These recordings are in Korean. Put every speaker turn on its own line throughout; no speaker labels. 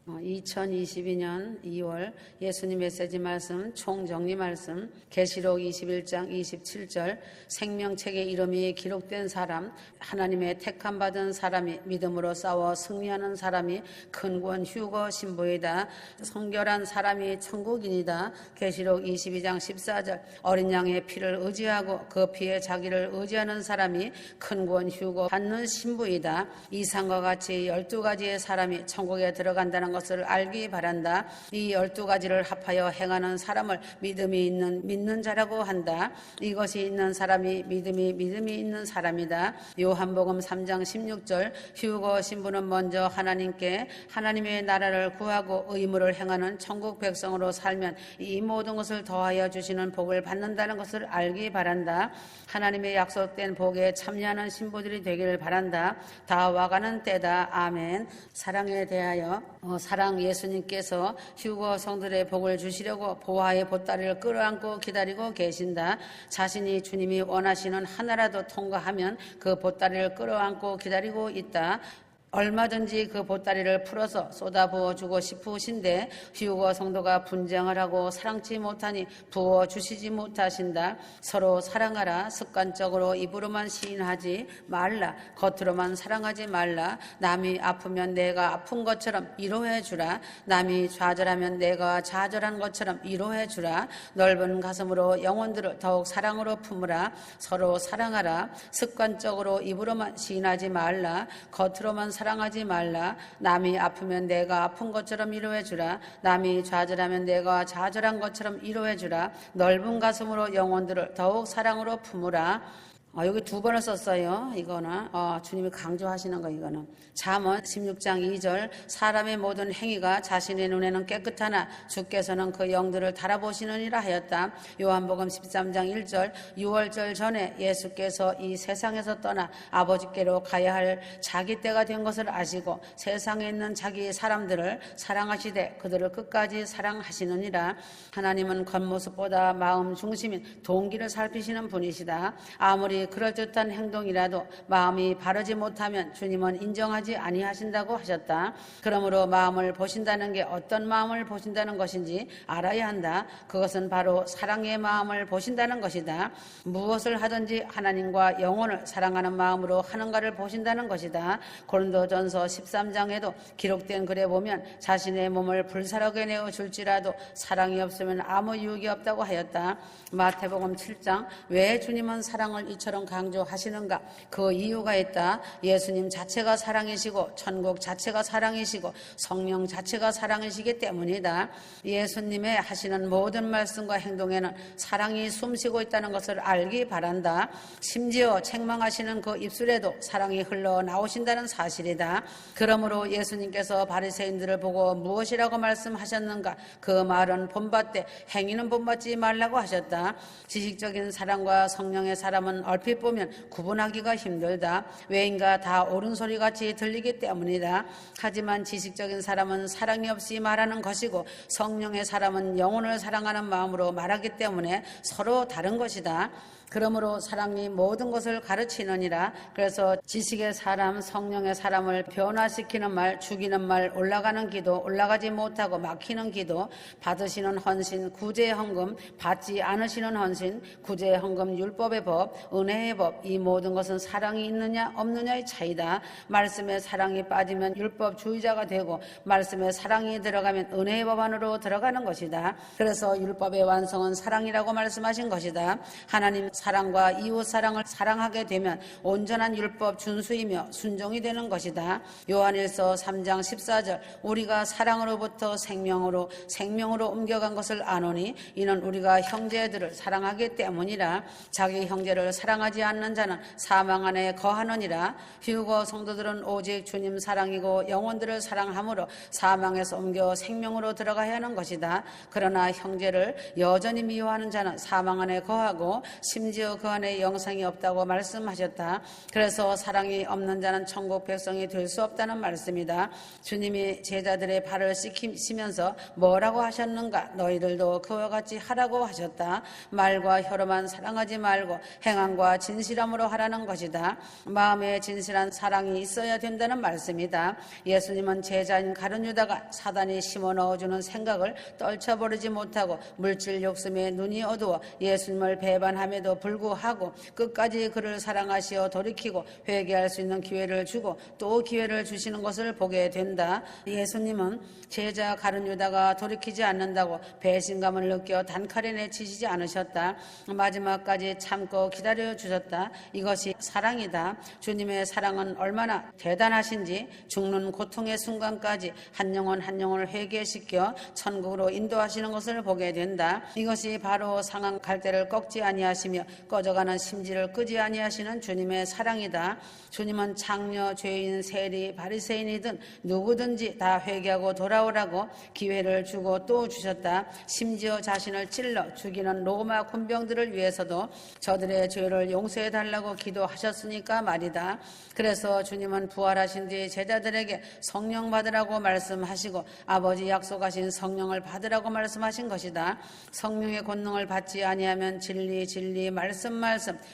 2022년 2월 예수님 메시지 말씀 총정리 말씀 계시록 21장 27절 생명책에 이름이 기록된 사람 하나님의 택함 받은 사람이 믿음으로 싸워 승리하는 사람이 근권 휴거 신부이다. 성결한 사람이 천국인이다. 계시록 22장 14절 어린 양의 피를 의지하고 그 피에 자기를 의지하는 사람이 근권 휴거 받는 신부이다. 이상과 같이 12가지의 사람이 천국에 들어간다는 것을 알기 바란다. 이 12가지를 합하여 행하는 사람을 믿음이 있는 믿는 자라고 한다. 이것이 있는 사람이 믿음이 있는 사람이다. 요한복음 3장 16절 휴거 신부는 먼저 하나님께 하나님의 나라를 구하고 의무를 행하는 천국 백성으로 살면 이 모든 것을 더하여 주시는 복을 받는다는 것을 알기 바란다. 하나님의 약속된 복에 참여하는 신부들이 되기를 바란다. 다 와가는 때다. 아멘. 사랑에 대하여 사랑 예수님께서 휴거 성들의 복을 주시려고 보화의 보따리를 끌어안고 기다리고 계신다. 자신이 주님이 원하시는 하나라도 통과하면 그 보따리를 끌어안고 기다리고 있다. 얼마든지 그 보따리를 풀어서 쏟아부어주고 싶으신데 휴거 성도가 분쟁을 하고 사랑치 못하니 부어주시지 못하신다. 서로 사랑하라. 습관적으로 입으로만 시인하지 말라. 겉으로만 사랑하지 말라. 남이 아프면 내가 아픈 것처럼 위로해주라. 남이 좌절하면 내가 좌절한 것처럼 위로해주라. 넓은 가슴으로 영혼들을 더욱 사랑으로 품으라. 서로 사랑하라. 습관적으로 입으로만 시인하지 말라. 겉으로만 사랑하지 말라. 남이 아프면 내가 아픈 것처럼 위로해주라. 남이 좌절하면 내가 좌절한 것처럼 위로해주라. 넓은 가슴으로 영혼들을 더욱 사랑으로 품으라. 여기 두 번을 썼어요. 이거는 주님이 강조하시는 거. 이거는 잠언 16장 2절 사람의 모든 행위가 자신의 눈에는 깨끗하나 주께서는 그 영들을 달아보시느니라 하였다. 요한복음 13장 1절 6월절 전에 예수께서 이 세상에서 떠나 아버지께로 가야 할 자기 때가 된 것을 아시고 세상에 있는 자기 사람들을 사랑하시되 그들을 끝까지 사랑하시느니라. 하나님은 겉모습보다 마음 중심인 동기를 살피시는 분이시다. 아무리 그럴듯한 행동이라도 마음이 바르지 못하면 주님은 인정하지 아니하신다고 하셨다. 그러므로 마음을 보신다는 게 어떤 마음을 보신다는 것인지 알아야 한다. 그것은 바로 사랑의 마음을 보신다는 것이다. 무엇을 하든지 하나님과 영혼을 사랑하는 마음으로 하는가를 보신다는 것이다. 고린도전서 13장에도 기록된 글에 보면 자신의 몸을 불사르게 내어 줄지라도 사랑이 없으면 아무 유익이 없다고 하였다. 마태복음 7장 왜 주님은 사랑을 이처럼 강조하시는가? 그 이유가 있다. 예수님 자체가 사랑이시고 천국 자체가 사랑이시고 성령 자체가 사랑이시기 때문이다. 예수님의 하시는 모든 말씀과 행동에는 사랑이 숨쉬고 있다는 것을 알기 바란다. 심지어 책망하시는 그 입술에도 사랑이 흘러나오신다는 사실이다. 그러므로 예수님께서 바리새인들을 보고 무엇이라고 말씀하셨는가? 그 말은 본받되 행위는 본받지 말라고 하셨다. 지식적인 사랑과 성령의 사람은 얼핏 보면 구분하기가 힘들다. 왜인가 다 옳은 소리같이 들리기 때문이다. 하지만 지식적인 사람은 사랑이 없이 말하는 것이고 성령의 사람은 영혼을 사랑하는 마음으로 말하기 때문에 서로 다른 것이다. 그러므로 사랑이 모든 것을 가르치느니라. 그래서 지식의 사람, 성령의 사람을 변화시키는 말, 죽이는 말, 올라가는 기도, 올라가지 못하고 막히는 기도, 받으시는 헌신, 구제의 헌금, 받지 않으시는 헌신, 구제의 헌금, 율법의 법, 은혜의 법, 이 모든 것은 사랑이 있느냐 없느냐의 차이다. 말씀에 사랑이 빠지면 율법주의자가 되고 말씀에 사랑이 들어가면 은혜의 법 안으로 들어가는 것이다. 그래서 율법의 완성은 사랑이라고 말씀하신 것이다. 하나님 사랑과 이웃 사랑을 사랑하게 되면 온전한 율법 준수이며 순종이 되는 것이다. 요한일서 3장 14절 우리가 사랑으로부터 생명으로 옮겨간 것을 아노니 이는 우리가 형제들을 사랑하기 때문이라. 자기 형제를 사랑하지 않는 자는 사망 안에 거하느니라. 휴거 성도들은 오직 주님 사랑이고 영혼들을 사랑함으로 사망에서 옮겨 생명으로 들어가야 하는 것이다. 그러나 형제를 여전히 미워하는 자는 사망 안에 거하고 심지어 그 안에 영생이 없다고 말씀하셨다. 그래서 사랑이 없는 자는 천국 백성이 될 수 없다는 말씀이다. 주님이 제자들의 발을 씻기시면서 뭐라고 하셨는가? 너희들도 그와 같이 하라고 하셨다. 말과 혀로만 사랑하지 말고 행함과 진실함으로 하라는 것이다. 마음에 진실한 사랑이 있어야 된다는 말씀이다. 예수님은 제자인 가룟 유다가 사단이 심어 넣어주는 생각을 떨쳐버리지 못하고 물질 욕심에 눈이 어두워 예수님을 배반함에도 불구하고 끝까지 그를 사랑하시어 돌이키고 회개할 수 있는 기회를 주고 또 기회를 주시는 것을 보게 된다. 예수님은 제자 가룟 유다가 돌이키지 않는다고 배신감을 느껴 단칼에 내치시지 않으셨다. 마지막까지 참고 기다려 주셨다. 이것이 사랑이다. 주님의 사랑은 얼마나 대단하신지 죽는 고통의 순간까지 한 영혼 한 영혼을 회개시켜 천국으로 인도하시는 것을 보게 된다. 이것이 바로 상한 갈대를 꺾지 아니하시며 꺼져가는 심지를 끄지 아니하시는 주님의 사랑이다. 주님은 장녀, 죄인, 세리, 바리새인이든 누구든지 다 회개하고 돌아오라고 기회를 주고 또 주셨다. 심지어 자신을 찔러 죽이는 로마 군병들을 위해서도 저들의 죄를 용서해달라고 기도하셨으니까 말이다. 그래서 주님은 부활하신 뒤 제자들에게 성령 받으라고 말씀하시고 아버지 약속하신 성령을 받으라고 말씀하신 것이다. 성령의 권능을 받지 아니하면 진리 말씀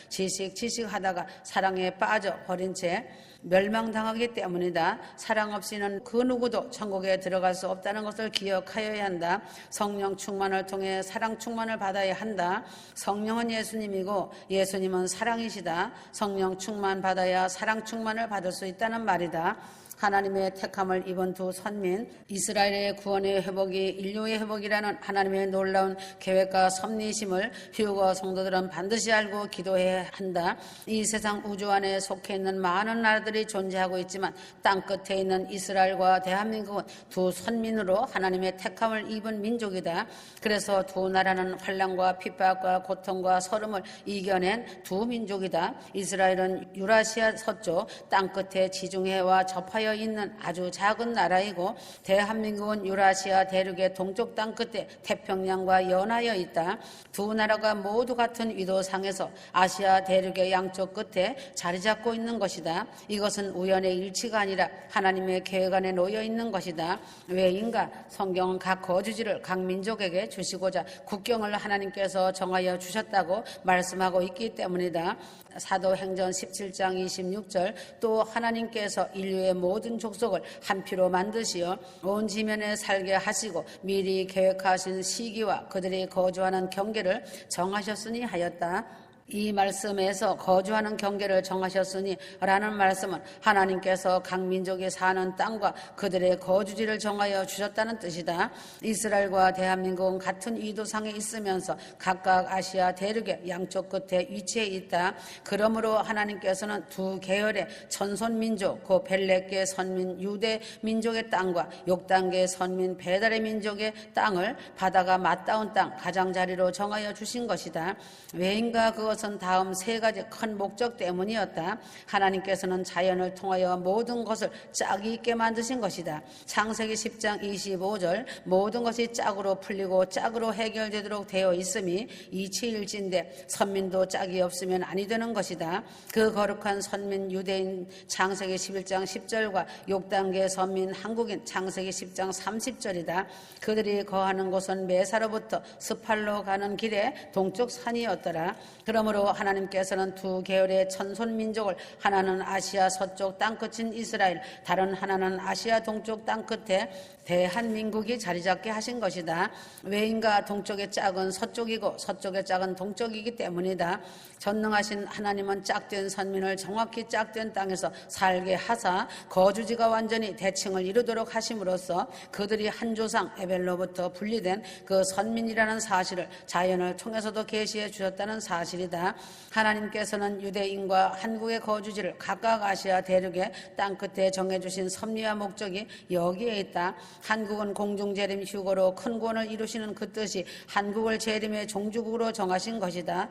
지식 하다가 사랑에 빠져 버린 채 멸망당하기 때문이다. 사랑 없이는 그 누구도 천국에 들어갈 수 없다는 것을 기억하여야 한다. 성령 충만을 통해 사랑 충만을 받아야 한다. 성령은 예수님이고 예수님은 사랑이시다. 성령 충만 받아야 사랑 충만을 받을 수 있다는 말이다. 하나님의 택함을 입은 두 선민, 이스라엘의 구원의 회복이 인류의 회복이라는 하나님의 놀라운 계획과 섭리심을 휴거 성도들은 반드시 알고 기도해야 한다. 이 세상 우주 안에 속해 있는 많은 나라들이 존재하고 있지만 땅끝에 있는 이스라엘과 대한민국은 두 선민으로 하나님의 택함을 입은 민족이다. 그래서 두 나라는 환난과 핍박과 고통과 서름을 이겨낸 두 민족이다. 이스라엘은 유라시아 서쪽 땅끝에 지중해와 접하여 있는 아주 작은 나라이고 대한민국은 유라시아 대륙의 동쪽 땅 끝에 태평양과 연하여 있다. 두 나라가 모두 같은 위도상에서 아시아 대륙의 양쪽 끝에 자리 잡고 있는 것이다. 이것은 우연의 일치가 아니라 하나님의 계획 안에 놓여 있는 것이다. 왜인가? 성경은 각 거주지를 각 민족에게 주시고자 국경을 하나님께서 정하여 주셨다고 말씀하고 있기 때문이다. 사도행전 17장 26절 또 하나님께서 인류의 모든 족속을 한 피로 만드시어 온 지면에 살게 하시고 미리 계획하신 시기와 그들이 거주하는 경계를 정하셨으니 하였다. 이 말씀에서 거주하는 경계를 정하셨으니 라는 말씀은 하나님께서 각 민족이 사는 땅과 그들의 거주지를 정하여 주셨다는 뜻이다. 이스라엘과 대한민국은 같은 위도상에 있으면서 각각 아시아 대륙의 양쪽 끝에 위치해 있다. 그러므로 하나님께서는 두 계열의 천손민족 그 벨렉계 선민 유대 민족의 땅과 욕단계 선민 베달의 민족의 땅을 바다가 맞닿은 땅 가장자리로 정하여 주신 것이다. 왜인가? 그것은 다음 세 가지 큰 목적 때문이었다. 하나님께서는 자연을 통하여 모든 것을 짝이 있게 만드신 것이다. 창세기 10장 25절 모든 것이 짝으로 풀리고 짝으로 해결되도록 되어 있음이 이치일치인데 선민도 짝이 없으면 아니 되는 것이다. 그 거룩한 선민 유대인 창세기 11장 10절과 욕단계 선민 한국인 창세기 10장 30절이다. 그들이 거하는 곳은 메사로부터 스팔로 가는 길에 동쪽 산이었더라. 그러므로 하나님께서는 두 계열의 천손민족을 하나는 아시아 서쪽 땅끝인 이스라엘, 다른 하나는 아시아 동쪽 땅끝에 대한민국이 자리 잡게 하신 것이다. 왜인가? 동쪽의 짝은 서쪽이고 서쪽의 짝은 동쪽이기 때문이다. 전능하신 하나님은 짝된 선민을 정확히 짝된 땅에서 살게 하사 거주지가 완전히 대칭을 이루도록 하심으로써 그들이 한 조상 에벨로부터 분리된 그 선민이라는 사실을 자연을 통해서도 계시해 주셨다는 사실이다. 하나님께서는 유대인과 한국의 거주지를 각각 아시아 대륙의 땅끝에 정해주신 섭리와 목적이 여기에 있다. 한국은 공중재림 휴거로 큰 구원을 이루시는 그 뜻이 한국을 재림의 종주국으로 정하신 것이다.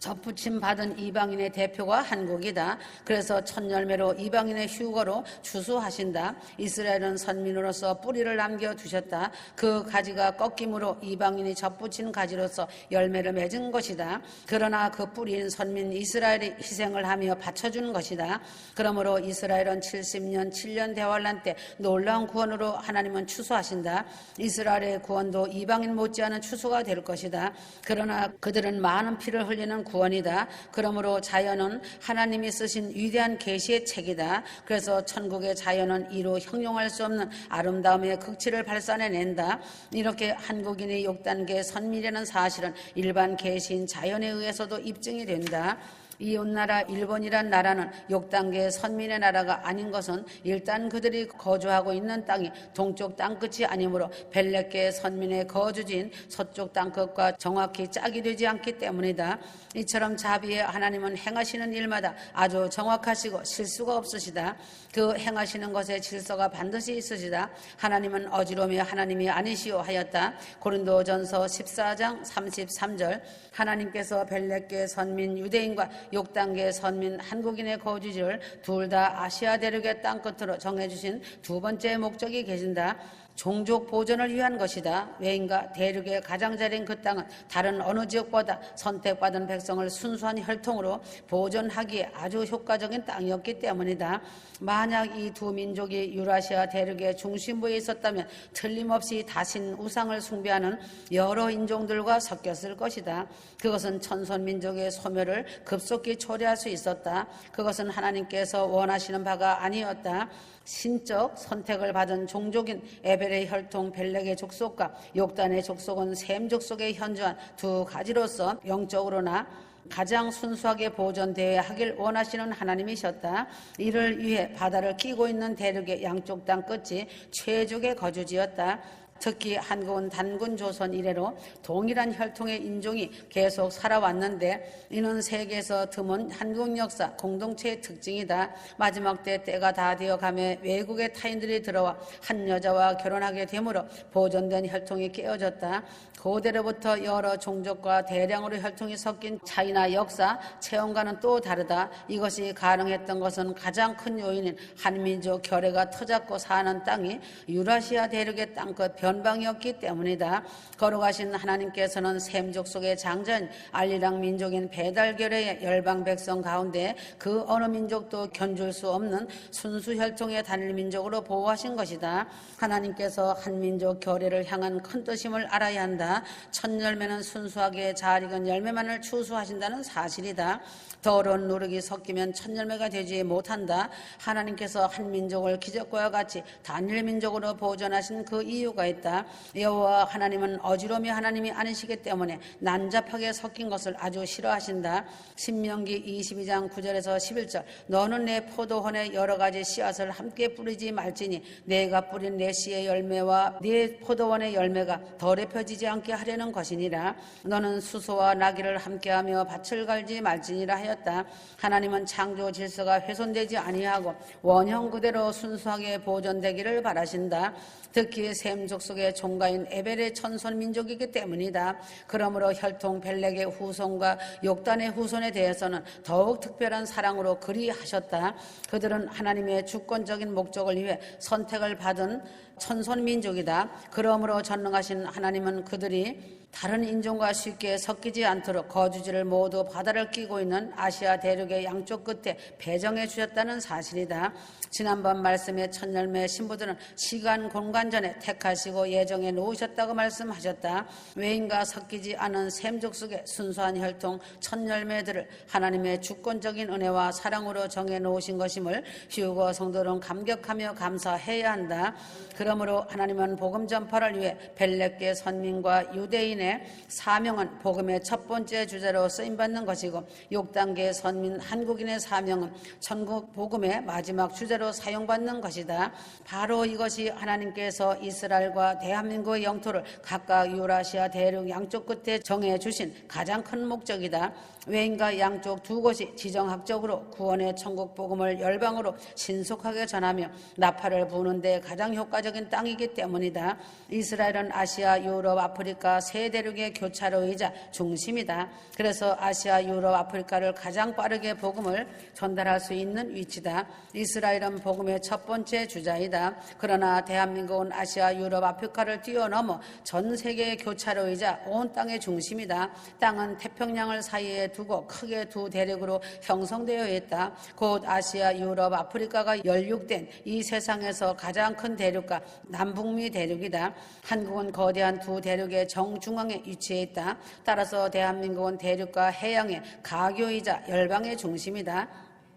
접붙임 받은 이방인의 대표가 한국이다. 그래서 첫 열매로 이방인의 휴거로 추수하신다. 이스라엘은 선민으로서 뿌리를 남겨두셨다. 그 가지가 꺾임으로 이방인이 접붙인 가지로서 열매를 맺은 것이다. 그러나 그 뿌리인 선민 이스라엘이 희생을 하며 바쳐준 것이다. 그러므로 이스라엘은 70년 7년 대환란 때 놀라운 구원으로 하나님은 추수하신다. 이스라엘의 구원도 이방인 못지않은 추수가 될 것이다. 그러나 그들은 많은 피를 흘리는 구원이다. 그러므로 자연은 하나님이 쓰신 위대한 계시의 책이다. 그래서 천국의 자연은 이루 형용할 수 없는 아름다움의 극치를 발산해낸다. 이렇게 한국인의 6단계 선민이라는 사실은 일반 계시인 자연에 의해서도 입증이 된다. 이웃나라 일본이란 나라는 6단계 선민의 나라가 아닌 것은 일단 그들이 거주하고 있는 땅이 동쪽 땅끝이 아니므로 벨렛계 선민의 거주지인 서쪽 땅끝과 정확히 짝이 되지 않기 때문이다. 이처럼 자비의 하나님은 행하시는 일마다 아주 정확하시고 실수가 없으시다. 그 행하시는 것에 질서가 반드시 있으시다. 하나님은 어지러움이 하나님이 아니시오 하였다. 고린도전서 14장 33절. 하나님께서 벨렛계 선민 유대인과 6단계 선민 한국인의 거주지를 둘 다 아시아 대륙의 땅끝으로 정해주신 두 번째 목적이 계신다. 종족 보존을 위한 것이다. 왜인가? 대륙의 가장자리인 그 땅은 다른 어느 지역보다 선택받은 백성을 순수한 혈통으로 보존하기에 아주 효과적인 땅이었기 때문이다. 만약 이 두 민족이 유라시아 대륙의 중심부에 있었다면 틀림없이 다신 우상을 숭배하는 여러 인종들과 섞였을 것이다. 그것은 천손민족의 소멸을 급속히 초래할 수 있었다. 그것은 하나님께서 원하시는 바가 아니었다. 신적 선택을 받은 종족인 에벨의 혈통 벨렉의 족속과 욕단의 족속은 셈 족속에 현저한 두 가지로서 영적으로나 가장 순수하게 보존되어야 하길 원하시는 하나님이셨다. 이를 위해 바다를 끼고 있는 대륙의 양쪽 땅 끝이 최적의 거주지였다. 특히 한국은 단군 조선 이래로 동일한 혈통의 인종이 계속 살아왔는데 이는 세계에서 드문 한국 역사 공동체의 특징이다. 마지막 때가 다 되어가며 외국의 타인들이 들어와 한 여자와 결혼하게 되므로 보존된 혈통이 깨어졌다. 고대로부터 여러 종족과 대량으로 혈통이 섞인 차이나 역사, 체험과는 또 다르다. 이것이 가능했던 것은 가장 큰 요인인 한민족 결의가 터잡고 사는 땅이 유라시아 대륙의 땅끝 변방이었기 때문이다. 거룩하신 하나님께서는 셈 족속의 장자인 알리랑 민족인 배달결의 열방 백성 가운데 그 어느 민족도 견줄 수 없는 순수 혈통의 단일 민족으로 보호하신 것이다. 하나님께서 한 민족 결의를 향한 큰 뜻임을 알아야 한다. 첫 열매는 순수하게 잘 익은 열매만을 추수하신다는 사실이다. 더러운 누룩이 섞이면 첫 열매가 되지 못한다. 하나님께서 한 민족을 기적과 같이 단일 민족으로 보존하신 그 이유가 있다. 여호와 하나님은 어지러움이 하나님이 아니시기 때문에 난잡하게 섞인 것을 아주 싫어하신다. 신명기 22장 9절에서 11절. 너는 내 포도원에 여러 가지 씨앗을 함께 뿌리지 말지니 내가 뿌린 내 씨의 열매와 네 포도원의 열매가 덜에 펴지지 않게 하려는 것이니라. 너는 수소와 나귀를 함께하며 밭을 갈지 말지니라 하였다. 하나님은 창조 질서가 훼손되지 아니하고 원형 그대로 순수하게 보존되기를 바라신다. 특히 셈 족속의 종가인 에벨의 천손 민족이기 때문이다. 그러므로 혈통 벨렉의 후손과 욕단의 후손에 대해서는 더욱 특별한 사랑으로 그리하셨다. 그들은 하나님의 주권적인 목적을 위해 선택을 받은 천손 민족이다. 그러므로 전능하신 하나님은 그들이 다른 인종과 쉽게 섞이지 않도록 거주지를 모두 바다를 끼고 있는 아시아 대륙의 양쪽 끝에 배정해 주셨다는 사실이다. 지난번 말씀의 첫 열매 신부들은 시간 공간 전에 택하시고 예정해 놓으셨다고 말씀하셨다. 외인과 섞이지 않은 셈족 속의 순수한 혈통 첫 열매들을 하나님의 주권적인 은혜와 사랑으로 정해 놓으신 것임을 휴거 성도는 감격하며 감사해야 한다. 그러므로 하나님은 복음 전파를 위해 벨렛계 선민과 유대인의 사명은 복음의 첫 번째 주제로 쓰임받는 것이고 6단계 선민 한국인의 사명은 천국 복음의 마지막 주제로 사용받는 것이다. 바로 이것이 하나님께서 이스라엘과 대한민국의 영토를 각각 유라시아 대륙 양쪽 끝에 정해주신 가장 큰 목적이다. 외인과 양쪽 두 곳이 지정학적으로 구원의 천국 복음을 열방으로 신속하게 전하며 나팔을 부는 데 가장 효과적인 땅이기 때문이다. 이스라엘은 아시아, 유럽, 아프리카 세 세계 대륙의 교차로이자 중심이다. 그래서 아시아, 유럽, 아프리카를 가장 빠르게 복음을 전달할 수 있는 위치다. 이스라엘은 복음의 첫 번째 주자이다. 그러나 대한민국은 아시아, 유럽, 아프리카를 뛰어넘어 전 세계의 교차로이자 온 땅의 중심이다. 땅은 태평양을 사이에 두고 크게 두 대륙으로 형성되어 있다. 곧 아시아, 유럽, 아프리카가 연육된 이 세상에서 가장 큰 대륙과 남북미 대륙이다. 한국은 거대한 두 대륙의 정중앙에 위치해 있다. 따라서 대한민국은 대륙과 해양의 가교이자 열방의 중심이다.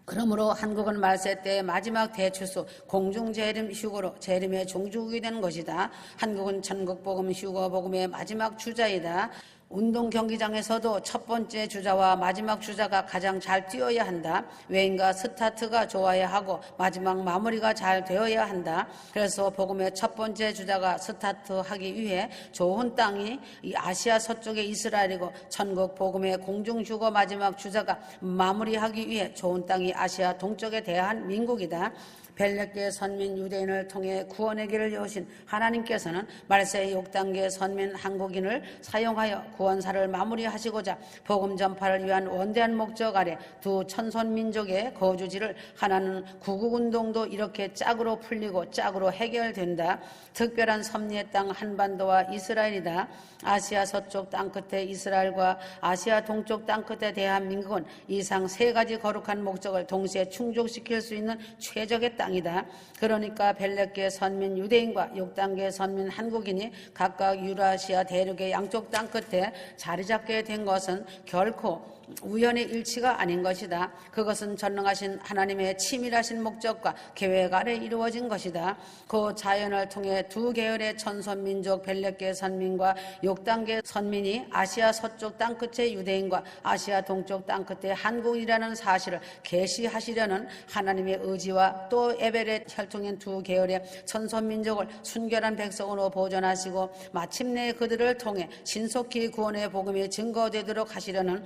그러므로 한국은 말세 때의 마지막 대추수 공중재림 휴거로 재림의 종주국이 되는 것이다. 한국은 전국복음 휴거 복음의 마지막 주자이다. 운동 경기장에서도 첫 번째 주자와 마지막 주자가 가장 잘 뛰어야 한다. 외인과 스타트가 좋아야 하고 마지막 마무리가 잘 되어야 한다. 그래서 복음의 첫 번째 주자가 스타트하기 위해 좋은 땅이 이 아시아 서쪽의 이스라엘이고 천국 복음의 공중주거 마지막 주자가 마무리하기 위해 좋은 땅이 아시아 동쪽의 대한민국이다. 벨렛계 선민 유대인을 통해 구원의 길을 여신 하나님께서는 말세 6단계 선민 한국인을 사용하여 구원사를 마무리하시고자 복음 전파를 위한 원대한 목적 아래 두 천손민족의 거주지를 하나는 구국운동도 이렇게 짝으로 풀리고 짝으로 해결된다. 특별한 섭리의 땅 한반도와 이스라엘이다. 아시아 서쪽 땅끝에 이스라엘과 아시아 동쪽 땅끝에 대한민국은 이상 세 가지 거룩한 목적을 동시에 충족시킬 수 있는 최적의 땅이다. 그러니까 벨렛계 선민 유대인과 6단계 선민 한국인이 각각 유라시아 대륙의 양쪽 땅끝에 자리 잡게 된 것은 결코 우연의 일치가 아닌 것이다. 그것은 전능하신 하나님의 치밀하신 목적과 계획 아래 이루어진 것이다. 그 자연을 통해 두 계열의 천선민족 벨렛계 선민과 6단계 선민이 아시아 서쪽 땅끝의 유대인과 아시아 동쪽 땅끝의 한국이라는 사실을 계시하시려는 하나님의 의지와 또 에벨의 혈통인 두 계열의 천선민족을 순결한 백성으로 보존하시고 마침내 그들을 통해 신속히 구원의 복음이 증거되도록 하시려는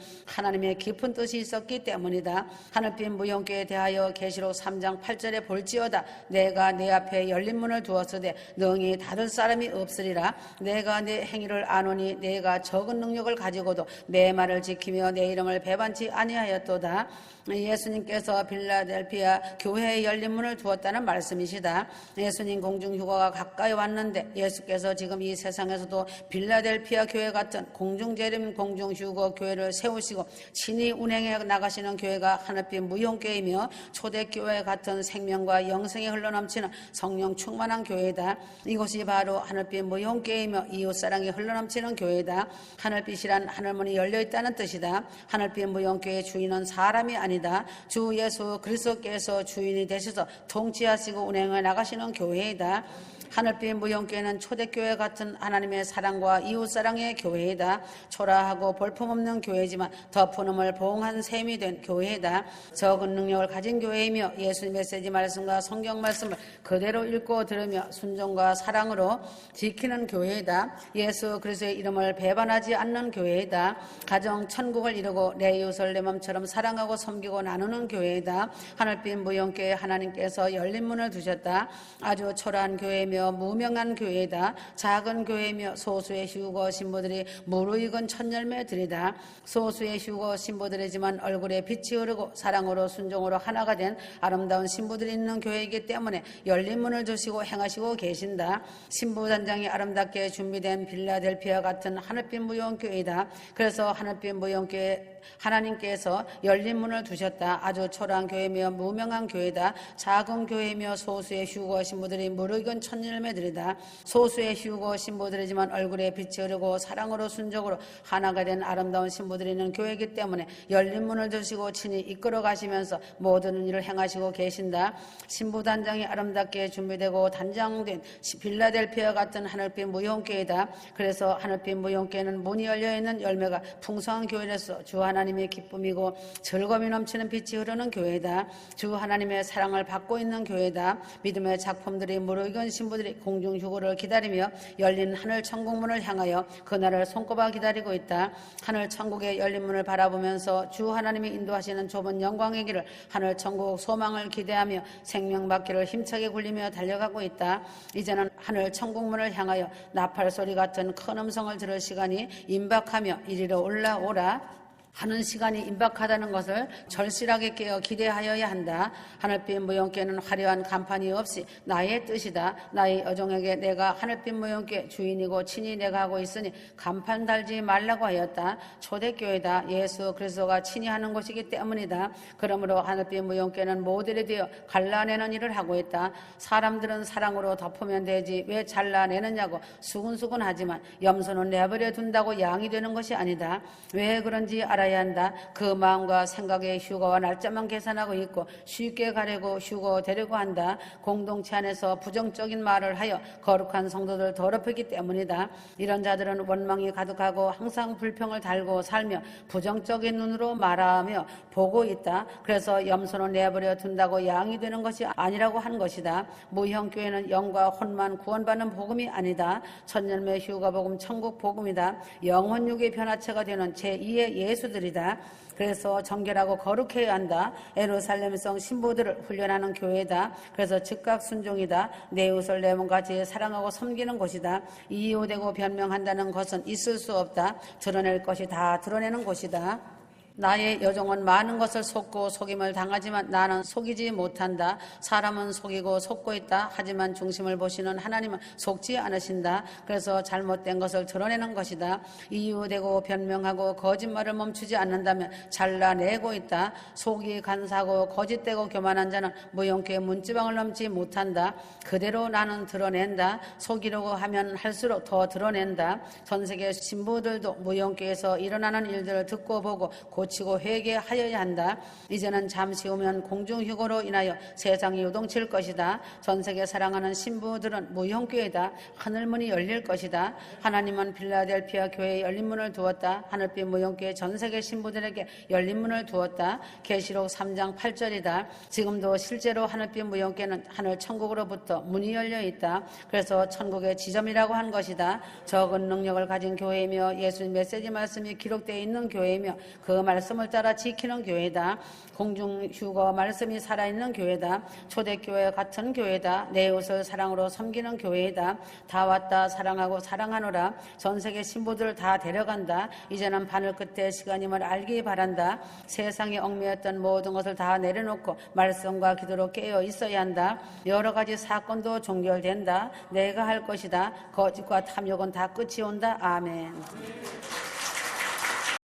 하나님의 깊은 뜻이 있었기 때문이다. 하늘빛 무용교에 대하여 계시록 3장 8절에 볼지어다 내가 내 앞에 열린 문을 두었으되 능히 닫을 사람이 없으리라. 내가 내 행위를 아노니 내가 적은 능력을 가지고도 내 말을 지키며 내 이름을 배반치 아니하였도다. 예수님께서 빌라델피아 교회에 열린 문을 두었다는 말씀이시다. 예수님 공중휴거가 가까이 왔는데 예수께서 지금 이 세상에서도 빌라델피아 교회 같은 공중재림 공중휴거 교회를 세우시고 친히 운행해 나가시는 교회가 하늘빛 무용교회이며 초대교회 같은 생명과 영생에 흘러넘치는 성령 충만한 교회다. 이곳이 바로 하늘빛 무용교회이며 이웃사랑이 흘러넘치는 교회다. 하늘빛이란 하늘문이 열려있다는 뜻이다. 하늘빛 무용교회의 주인은 사람이 아니다. 주 예수 그리스도께서 주인이 되셔서 통치하시고 운행해 나가시는 교회이다. 하늘빛 무용교회는 초대교회 같은 하나님의 사랑과 이웃사랑의 교회이다. 초라하고 볼품없는 교회지만 덮어놓음을 보응한 셈이 된 교회이다. 적은 능력을 가진 교회이며 예수님 메시지 말씀과 성경 말씀을 그대로 읽고 들으며 순종과 사랑으로 지키는 교회이다. 예수 그리스도의 이름을 배반하지 않는 교회이다. 가정 천국을 이루고 내 이웃을 내 맘처럼 사랑하고 섬기고 나누는 교회이다. 하늘빛 무용교회 하나님께서 열린 문을 두셨다. 아주 초라한 교회이며 무명한 교회이다. 작은 교회이며 소수의 휴거 신부들이 무르익은 첫열매들이다. 소수의 휴거 신부들이지만 얼굴에 빛이 흐르고 사랑으로 순종으로 하나가 된 아름다운 신부들이 있는 교회이기 때문에 열린 문을 두시고 행하시고 계신다. 신부단장이 아름답게 준비된 빌라델피아 같은 하늘빛 무용교회이다. 그래서 하늘빛 무용교회 하나님께서 열린 문을 두셨다. 아주 초라한 교회이며 무명한 교회다. 작은 교회이며 소수의 휴거 신부들이 무르익은 첫열매들이다. 소수의 휴거 신부들이지만 얼굴에 빛이 흐르고 사랑으로 순종으로 하나가 된 아름다운 신부들이 있는 교회이기 때문에 열린 문을 두시고 친히 이끌어 가시면서 모든 일을 행하시고 계신다. 신부단장이 아름답게 준비되고 단장된 빌라델피아 같은 하늘빛 무용교회다. 그래서 하늘빛 무용교회는 문이 열려있는 열매가 풍성한 교회로서 주 하나님 하나님의 기쁨이고 즐거움이 넘치는 빛이 흐르는 교회다. 주 하나님의 사랑을 받고 있는 교회다. 믿음의 작품들이 무르익은 신부들이 공중휴거를 기다리며 열린 하늘 천국문을 향하여 그날을 손꼽아 기다리고 있다. 하늘 천국의 열린 문을 바라보면서 주 하나님이 인도하시는 좁은 영광의 길을 하늘 천국 소망을 기대하며 생명받기를 힘차게 굴리며 달려가고 있다. 이제는 하늘 천국문을 향하여 나팔 소리 같은 큰 음성을 들을 시간이 임박하며 이리로 올라오라 하는 시간이 임박하다는 것을 절실하게 깨어 기대하여야 한다. 하늘빛 무용궤는 화려한 간판이 없이 나의 뜻이다. 나의 여종에게 내가 하늘빛 무용궤 주인이고 친히 내가 하고 있으니 간판 달지 말라고 하였다. 초대교회다. 예수 그리스도가 친히 하는 곳이기 때문이다. 그러므로 하늘빛 무용궤는 모델이 되어 갈라내는 일을 하고 있다. 사람들은 사랑으로 덮으면 되지 왜 잘라내느냐고 수근수근하지만 염소는 내버려 둔다고 양이 되는 것이 아니다. 왜 그런지 알아야 한다. 그 마음과 생각에 휴거와 날짜만 계산하고 있고 쉽게 가려고 휴거되려고 한다. 공동체 안에서 부정적인 말을 하여 거룩한 성도들 더럽히기 때문이다. 이런 자들은 원망이 가득하고 항상 불평을 달고 살며 부정적인 눈으로 말하며 보고 있다. 그래서 염소는 내버려 둔다고 양이 되는 것이 아니라고 한 것이다. 무형교회는 영과 혼만 구원받는 복음이 아니다. 천년의 휴거복음 천국 복음이다. 영혼육의 변화체가 되는 제2의 예수들이다. 그래서 정결하고 거룩해야 한다. 예루살렘성 신부들을 훈련하는 교회다. 그래서 즉각 순종이다. 내 옷을 내 몸같이 사랑하고 섬기는 곳이다. 이유되고 변명한다는 것은 있을 수 없다. 드러낼 것이 다 드러내는 곳이다. 나의 여종은 많은 것을 속고 속임을 당하지만 나는 속이지 못한다. 사람은 속이고 속고 있다. 하지만 중심을 보시는 하나님은 속지 않으신다. 그래서 잘못된 것을 드러내는 것이다. 이유되고 변명하고 거짓말을 멈추지 않는다면 잘라내고 있다. 속이 간사하고 거짓되고 교만한 자는 무용교의 문지방을 넘지 못한다. 그대로 나는 드러낸다. 속이려고 하면 할수록 더 드러낸다. 전 세계 신부들도 무용교에서 일어나는 일들을 듣고 보고 고치고 회개하여야 한다. 이제는 잠시 후면 공중휴거로 인하여 세상이 요동칠 것이다. 전세계 사랑하는 신부들은 무형교회다. 하늘문이 열릴 것이다. 하나님은 필라델피아 교회에 열린 문을 두었다. 하늘빛 무형교회 전세계 신부들에게 열린 문을 두었다. 계시록 3장 8절이다. 지금도 실제로 하늘빛 무형교회는 하늘 천국으로부터 문이 열려 있다. 그래서 천국의 지점이라고 한 것이다. 적은 능력을 가진 교회이며 예수님 메시지 말씀이 기록되어 있는 교회이며 그 말씀을 따라 지키는 교회다. 공중휴거 말씀이 살아있는 교회다. 초대교회 같은 교회다. 내 옷을 사랑으로 섬기는 교회이다. 다 왔다 사랑하고 사랑하노라. 전세계 신부들을 다 데려간다. 이제는 바늘 끝에 시간임을 알기 바란다. 세상에 얽매였던 모든 것을 다 내려놓고 말씀과 기도로 깨어 있어야 한다. 여러 가지 사건도 종결된다. 내가 할 것이다. 거짓과 탐욕은 다 끝이 온다. 아멘.